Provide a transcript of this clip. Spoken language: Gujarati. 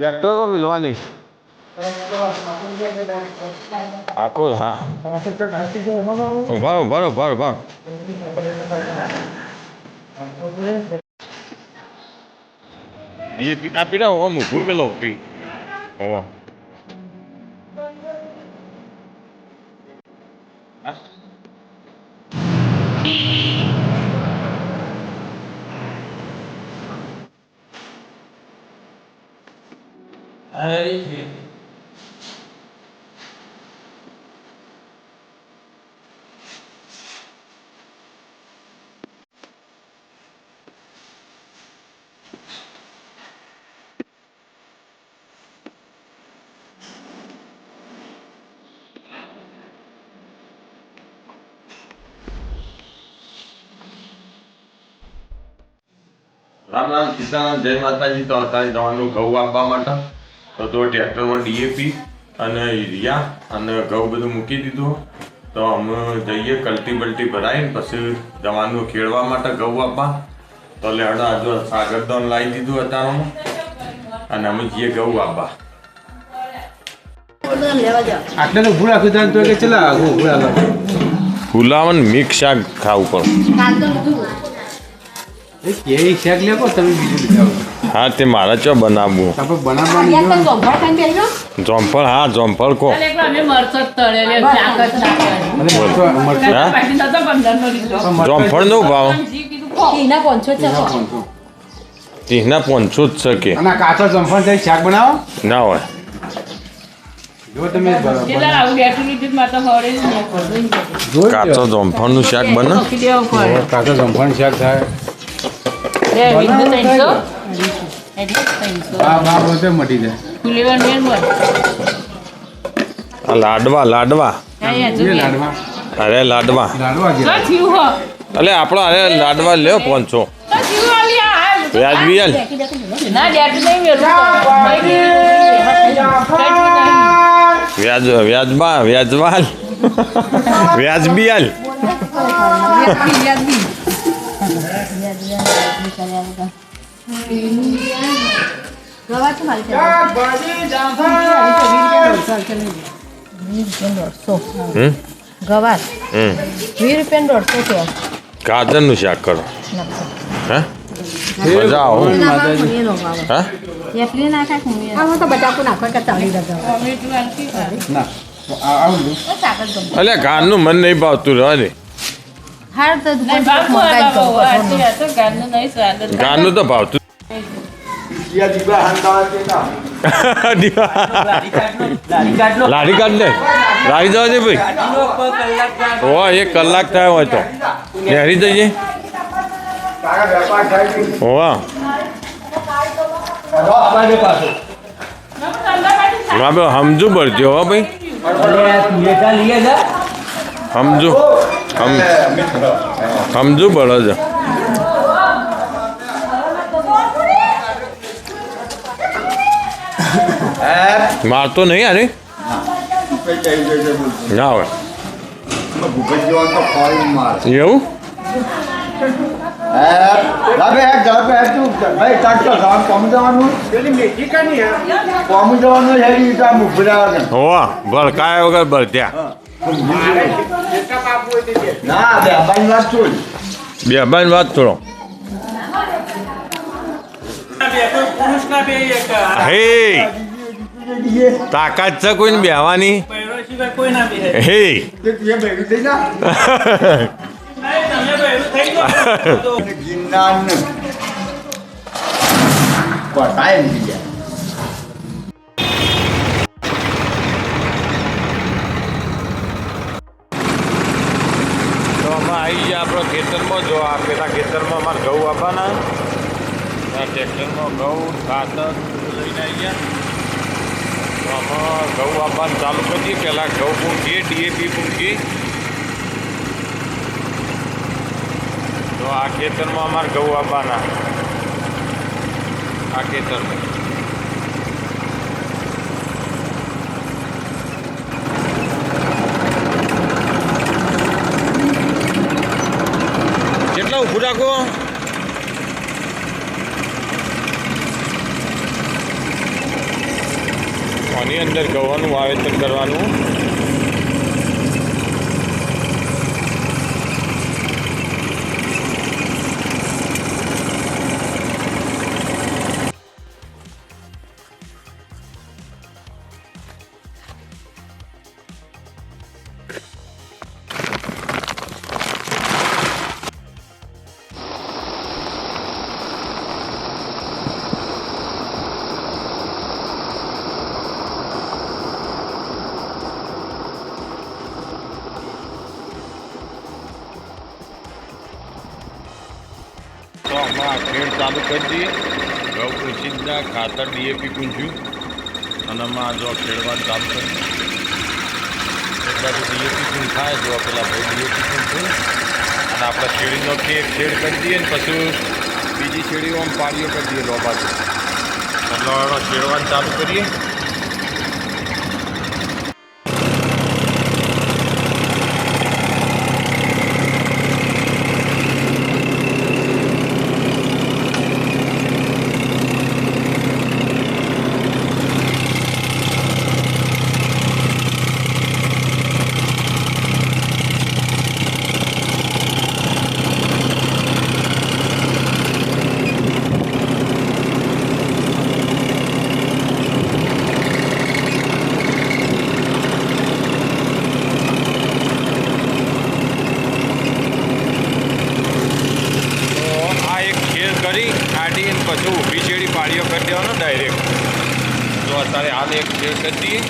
ટ્રેક્ટર વિલવાની આખો હા ઉભા એ આપી રહ્યા હું ઊભું પેલો હોવા રામ રામ સીતારામ જય માતાજી તો અત્યારે જવાનું ઘઉં આપવા માટે તો ટ્રેક્ટરમાં ડીએપી અને યુરિયા અને ઘઉં બધું મૂકી દીધું તો અમે જઈએ કલ્ટી બલ્ટી ભરાઈને પછી જવાનું ખેડવા માટે ઘઉં આપવા તો લેવડો આજુ સાગરદાન લાવી દીધું અત્યારમાં અને અમે જઈએ ઘઉં આપવા આટલે તો ભૂલા કીધા તો કે ચલા ફુલાવન મિક્સ શાક ખાવું પડે એ શાક લેવો તમે બીજું લીધા હા તે મારા ચો બનાવવું આપણે બનાવવાનું જોમફળ હા જોમફળ કો જોમફળ નો ભાવ તીના 500 જ છે કે અને કાચો જમફળ થઈ શાક બનાવો ના હોય જો તમે કાચો જોમફળ નું શાક બને કાચો જમફળ શાક થાય હા બધે મટી જાય લાડવા લાડવા અરે લાડવા અલે આપણો અરે લાડવા લ્યો 500 વ્યાજબી હાલ વ્યાજબા હાલ વ્યાજબી હાલ ગવાર 20 રૂપિયા 150 ગાજર નું શાક કરો હે મજા આવો હા અલે ગાનનું મન નહીં ભાવતું રહે ને ગાનનું તો ભાવતું લારી કાઢ લે લારી જવા દે ભાઈ હો 1 કલાક થયો હોય તો નહેરી જઈએ હોવા સમજુ ભરજો હો ભાઈ સમજુ ભરો છો મારતો નહીં અરે ના હોય એવું હોવા ભડકાયા વગર ભરત્યા બે બાની વાત થોડો હે તાકાત છે કોઈને બેહવાની હે આવી ગયા આપણો ખેતરમાં જો આ પેલા ખેતરમાં અમારે ઘઉં આપવાના આ ટ્રેક્ટરમાં ઘઉં ખાતર લઈને આવી ગયા તો આમાં ઘઉં આપવાનું ચાલુ કરીએ પહેલાં ઘઉં પૂંખીએ ડીએપી પૂંખીએ તો આ ખેતરમાં અમારે ઘઉં આપવાના આ ખેતરમાં કેટલા ઉભું રાખો આની અંદર ગવાનું વાવેતર કરવાનું. તો આમાં ખેડ ચાલુ કરી દઈએ. ગૌ કૃષિના ખાતર ડીએપી પૂંજ્યું અને આમાં જો ખેડવાનું ચાલુ કરી દઈએ. એક બાજુ ડીએપી પૂંજ થાય જો પેલા ભાઈ ડીએપી પૂંજ અને આપણે શેરડીનો એક શેડ કરી દઈએ ને પછી બીજી શેરડીઓ આમ પાડીઓ કરી દઈએ લો બાજુ. એટલે શેડવાનું ચાલુ કરીએ. કરી કાઢી અને પછી ઊભી શેરડી પાડીઓ કરી દેવાનો ડાયરેક્ટ. તો અત્યારે હાલ એક શેડ કરી દઈએ.